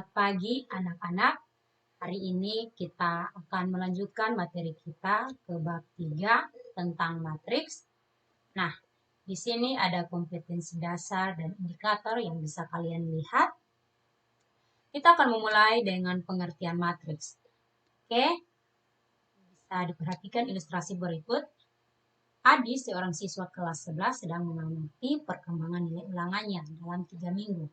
Selamat pagi anak-anak. Hari ini kita akan melanjutkan materi kita ke bab 3 tentang matriks. Nah, di sini ada kompetensi dasar dan indikator yang bisa kalian lihat. Kita akan memulai dengan pengertian matriks. Oke, bisa diperhatikan ilustrasi berikut. Adi, seorang siswa kelas 11, sedang mengamati perkembangan nilai ulangannya dalam 3 minggu.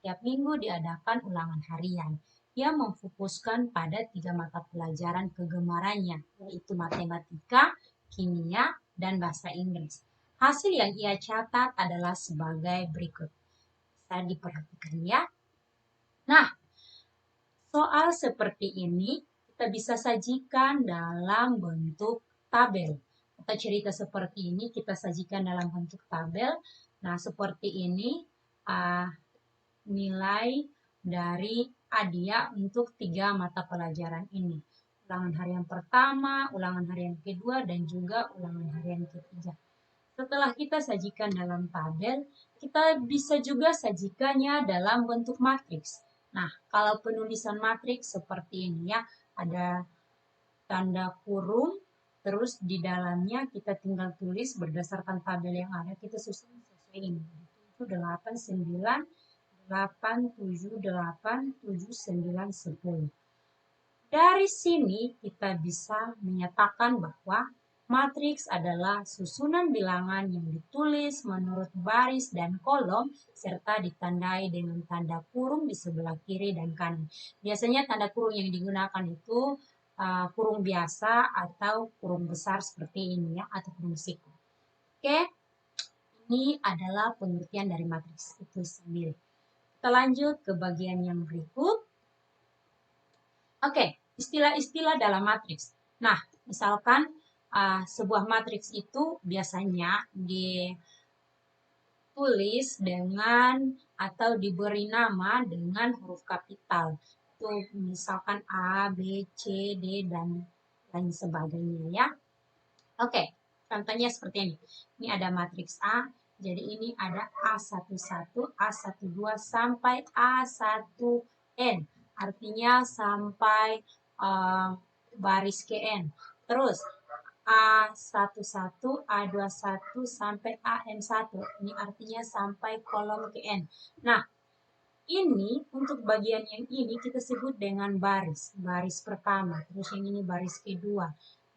Setiap minggu diadakan ulangan harian. Ia memfokuskan pada 3 mata pelajaran kegemarannya, yaitu matematika, kimia, dan bahasa Inggris. Hasil yang ia catat adalah sebagai berikut. Bisa diperhatikan ya. Nah, soal seperti ini kita bisa sajikan dalam bentuk tabel. Atau cerita seperti ini kita sajikan dalam bentuk tabel. Nah, seperti ini nilai dari Adia untuk 3 mata pelajaran ini. Ulangan harian pertama, ulangan harian kedua, dan juga ulangan harian ketiga. Setelah kita sajikan dalam tabel, kita bisa juga sajikannya dalam bentuk matriks. Nah, kalau penulisan matriks seperti ini ya, ada tanda kurung, terus di dalamnya kita tinggal tulis berdasarkan tabel yang ada, kita susun sesuai ini. 8, 9, 8, 7, 8, 7, 9, 10. Dari sini kita bisa menyatakan bahwa matriks adalah susunan bilangan yang ditulis menurut baris dan kolom serta ditandai dengan tanda kurung di sebelah kiri dan kanan. Biasanya tanda kurung yang digunakan itu kurung biasa atau kurung besar seperti ini ya, atau kurung siku. Oke, ini adalah pengertian dari matriks itu sendiri. Kita lanjut ke bagian yang berikut. Oke, istilah-istilah dalam matriks. Nah, misalkan sebuah matriks itu biasanya ditulis dengan atau diberi nama dengan huruf kapital. Itu misalkan A, B, C, D, dan lain sebagainya ya. Oke, contohnya seperti ini. Ini ada matriks A, jadi ini ada A11, A12 sampai A1N. Artinya sampai baris KN. Terus A11, A21 sampai AM1. Ini artinya sampai kolom KN. Nah, ini untuk bagian yang ini kita sebut dengan baris. Baris pertama, terus yang ini baris kedua.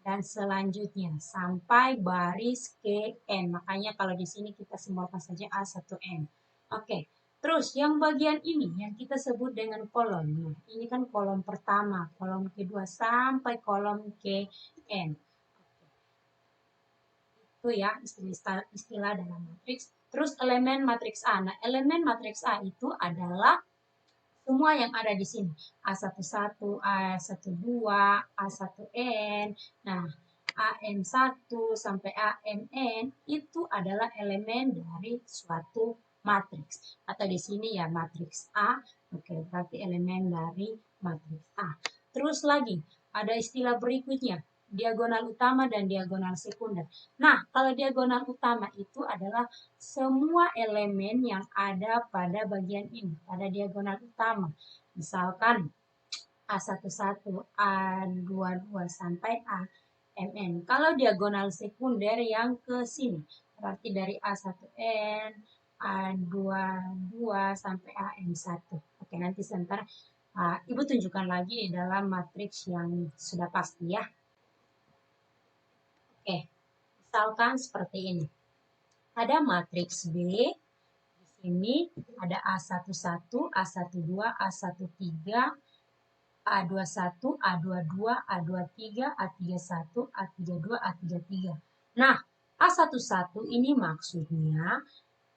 Dan selanjutnya sampai baris KN. Makanya kalau di sini kita simbolkan saja A1N. Oke. Terus yang bagian ini yang kita sebut dengan kolom. Nah, ini kan kolom pertama, kolom kedua sampai kolom KN. Itu ya istilah dalam matriks. Terus elemen matriks A. Nah, elemen matriks A itu adalah semua yang ada di sini. A11, A12, A1N. Nah, AM1 sampai AMN itu adalah elemen dari suatu matriks. Atau di sini ya matriks A. Oke, berarti elemen dari matriks A. Terus lagi, ada istilah berikutnya, diagonal utama dan diagonal sekunder. Nah, kalau diagonal utama itu adalah semua elemen yang ada pada bagian ini, pada diagonal utama. Misalkan A11, A22 sampai AMN. Kalau diagonal sekunder yang ke sini, berarti dari A1N, A22 sampai AM1. Oke, nanti sebentar Ibu tunjukkan lagi di dalam matriks yang sudah pasti ya. Oke, misalkan seperti ini. Ada matriks B, di sini ada A11, A12, A13, A21, A22, A23, A31, A32, A33. Nah, A11 ini maksudnya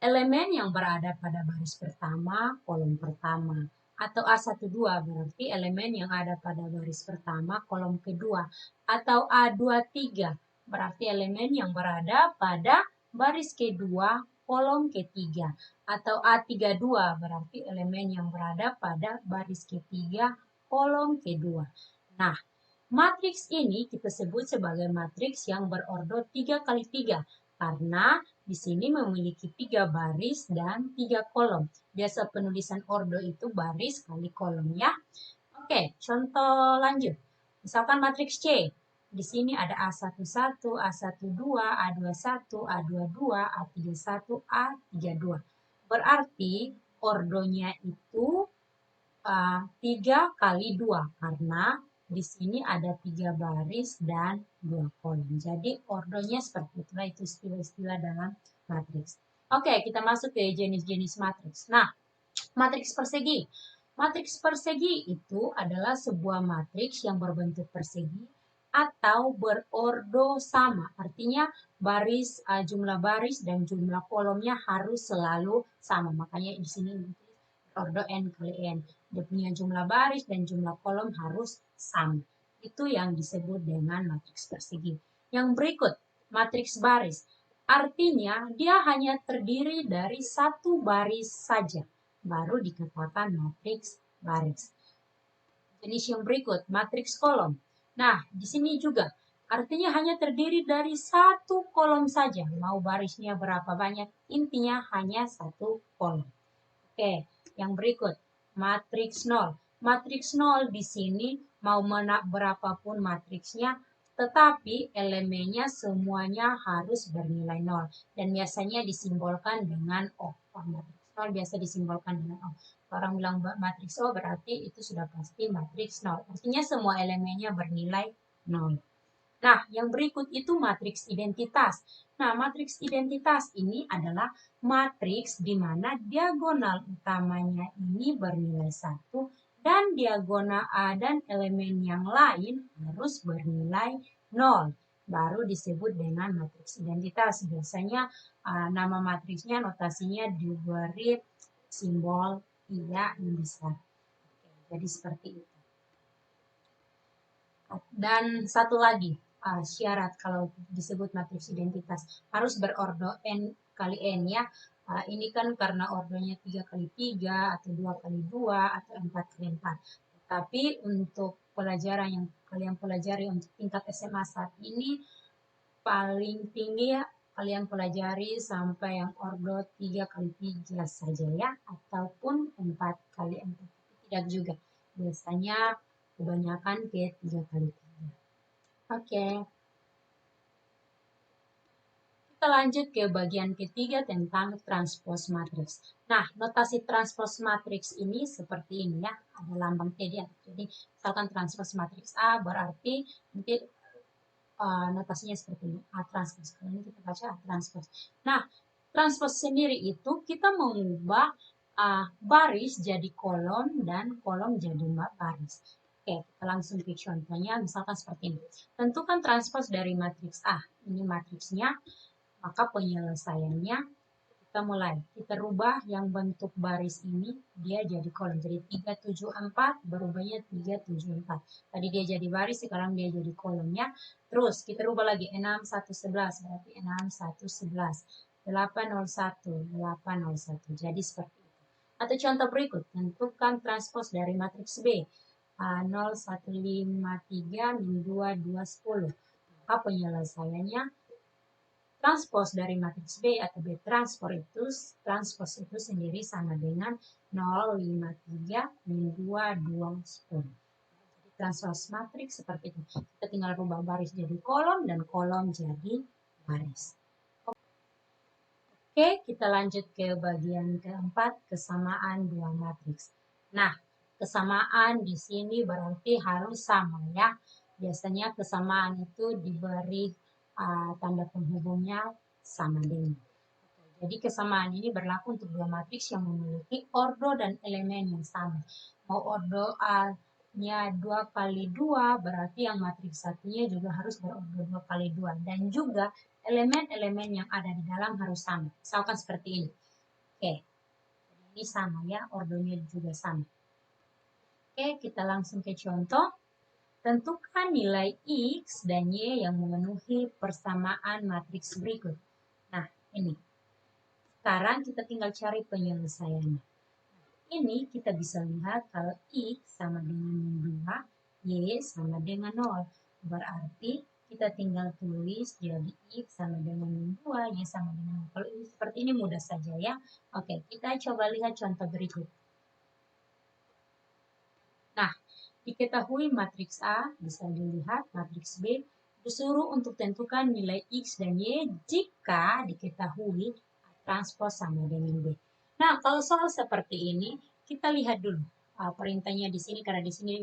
elemen yang berada pada baris pertama, kolom pertama. Atau A12 berarti elemen yang ada pada baris pertama, kolom kedua. Atau A23 berarti elemen yang berada pada baris kedua, kolom ketiga. Atau A32 berarti elemen yang berada pada baris ketiga, kolom kedua. Nah, matriks ini kita sebut sebagai matriks yang berordo 3 kali 3 karena di sini memiliki 3 baris dan 3 kolom. Biasa penulisan ordo itu baris kali kolom ya. Oke, contoh lanjut. Misalkan matriks C. Di sini ada A11, A12, A21, A22, A31, A32. Berarti ordonya itu 3 kali 2 karena di sini ada 3 baris dan 2 kolom. Jadi ordonya seperti itulah, itu istilah-istilah dalam matriks. Oke, kita masuk ke jenis-jenis matriks. Nah, matriks persegi. Matriks persegi itu adalah sebuah matriks yang berbentuk persegi atau berordo sama. Artinya jumlah baris dan jumlah kolomnya harus selalu sama. Makanya di sini ordo n kali n. Dia punya jumlah baris dan jumlah kolom harus sama. Itu yang disebut dengan matriks persegi. Yang berikut, matriks baris. Artinya dia hanya terdiri dari satu baris saja. Baru dikatakan matriks baris. Jenis yang berikut, matriks kolom. Nah, di sini juga artinya hanya terdiri dari satu kolom saja. Mau barisnya berapa banyak, intinya hanya satu kolom. Oke, yang berikut, matriks nol. Matriks nol di sini mau berapapun matriksnya, tetapi elemennya semuanya harus bernilai nol. Dan biasanya disimbolkan dengan O. Matriks nol biasa disimbolkan dengan O. Orang bilang matriks O berarti itu sudah pasti matriks nol. Artinya semua elemennya bernilai nol. Nah, yang berikut itu matriks identitas. Nah, matriks identitas ini adalah matriks di mana diagonal utamanya ini bernilai 1 dan diagonal A dan elemen yang lain harus bernilai 0. Baru disebut dengan matriks identitas. Biasanya nama matriksnya, notasinya diberi simbol iya yang besar. Jadi seperti itu. Dan satu lagi, syarat kalau disebut matriks identitas harus berordo n kali n ya. Ini kan karena ordonya 3 kali 3 atau 2 kali 2 atau 4 kali 4. Tapi untuk pelajaran yang kalian pelajari untuk tingkat SMA saat ini paling tinggi ya kalian pelajari sampai yang ordo 3 kali 3 saja ya, ataupun 4 kali 4. Tidak juga. Biasanya kebanyakan ke 3 kali 3. Oke. Kita lanjut ke bagian ketiga tentang transpose matriks. Nah, notasi transpose matriks ini seperti ini ya, ada lambang T dia. Jadi, misalkan transpose matriks A berarti nanti notasinya seperti ini, A transpose. Kalau ini kita baca A transpose. Nah, transpose sendiri itu kita mengubah baris jadi kolom dan kolom jadi baris. Oke, kita langsung ke contohnya, misalkan seperti ini. Tentukan transpose dari matriks A. Ini matriksnya, maka penyelesaiannya kita mulai. Kita rubah yang bentuk baris ini, dia jadi kolom. Jadi 374 berubahnya 374. Tadi dia jadi baris, sekarang dia jadi kolomnya. Terus kita rubah lagi 6111 berarti 6111. 801, 801. Jadi seperti itu. Atau contoh berikut, tentukan transpose dari matriks B. 0153 min 2, 210. Maka penyelesaiannya transpose dari matriks B atau B transpose itu sendiri sama dengan 053 min 2, 210. Jadi transpose matriks seperti itu. Kita tinggal rubah baris jadi kolom dan kolom jadi baris. Oke, kita lanjut ke bagian keempat, kesamaan dua matriks. Nah, kesamaan di sini berarti harus sama ya. Biasanya kesamaan itu diberi tanda penghubungnya sama dengan. Jadi kesamaan ini berlaku untuk dua matriks yang memiliki ordo dan elemen yang sama. Mau ordo A-nya 2 kali 2, berarti yang matriks satunya juga harus berordo 2 kali 2. Dan juga elemen-elemen yang ada di dalam harus sama. Misalkan seperti ini. Oke, ini sama ya, ordonya juga sama. Oke, kita langsung ke contoh. Tentukan nilai X dan Y yang memenuhi persamaan matriks berikut. Nah, ini. Sekarang kita tinggal cari penyelesaiannya. Ini kita bisa lihat kalau X sama dengan 2, Y sama dengan 0. Berarti kita tinggal tulis jadi X sama dengan 2, Y sama dengan 0. Kalau ini seperti ini mudah saja ya. Oke, kita coba lihat contoh berikut. Nah, diketahui matriks A, bisa dilihat matriks B, disuruh untuk tentukan nilai X dan Y jika diketahui A transpos sama dengan B. Nah, kalau soal seperti ini, kita lihat dulu perintahnya di sini, karena di sini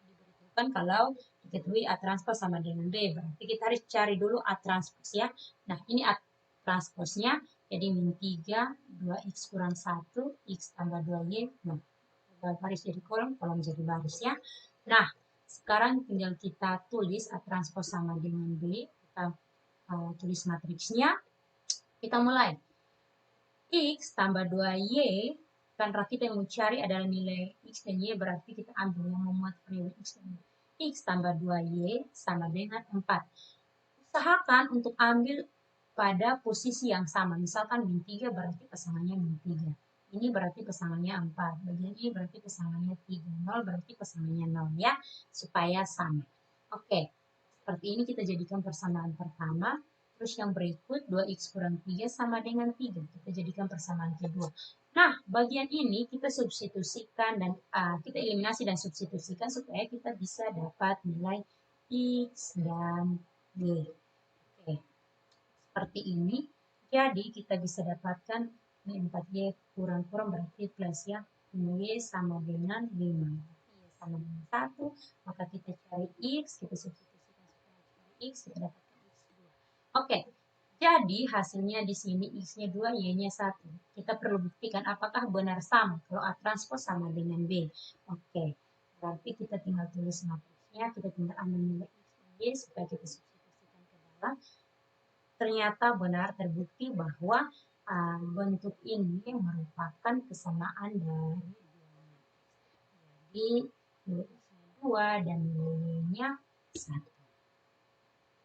diberitahukan kalau diketahui A transpos sama dengan B, berarti kita harus cari dulu A transpos ya. Nah, ini A transposnya, jadi min 3, 2X kurang 1, X tambah 2Y, nah, baris jadi kolom, kolom jadi baris ya. Nah, sekarang tinggal kita tulis A transpos sama dengan B, kita tulis matriksnya, kita mulai. X tambah 2Y, karena kita yang mencari adalah nilai X dan Y, berarti kita ambil yang memuat periode X dan Y. X tambah 2Y sama dengan 4. Usahakan untuk ambil pada posisi yang sama. Misalkan min 3 berarti pasangannya min 3. Ini berarti pasangannya 4. Bagian ini berarti pasangannya 3. 0 berarti pasangannya 0 ya. Supaya sama. Oke. Seperti ini kita jadikan persamaan pertama. Terus yang berikut 2X kurang 3 sama dengan 3. Kita jadikan persamaan kedua. Nah, bagian ini kita substitusikan dan kita eliminasi dan substitusikan supaya kita bisa dapat nilai X dan Y. Oke. Seperti ini. Jadi kita bisa dapatkan ini 4Y kurang-kurang berarti plus ya. Y sama dengan 5. Y sama dengan 1. Maka kita cari X, kita substitusikan supaya cari X, kita dapatkan X2. Oke. Jadi hasilnya di sini X-nya 2, Y-nya 1. Kita perlu buktikan apakah benar sama. Kalau A transpos sama dengan B. Oke. Berarti kita tinggal tulis matriksnya, kita tinggal ambil nilai X dan Y supaya kita substitusikan ke dalam. Ternyata benar terbukti bahwa bentuk ini merupakan kesamaan dari dua matriks. Jadi nilai X-nya 2 dan nilainya 1.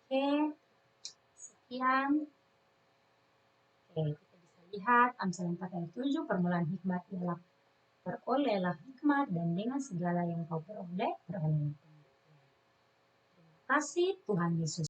Oke, sekian. Oke, kita bisa lihat Amsal 4 ayat 7, permulaan hikmat ialah perolehlah hikmat dan dengan segala yang kau peroleh, berolehlah pengertian. Terima kasih, Tuhan Yesus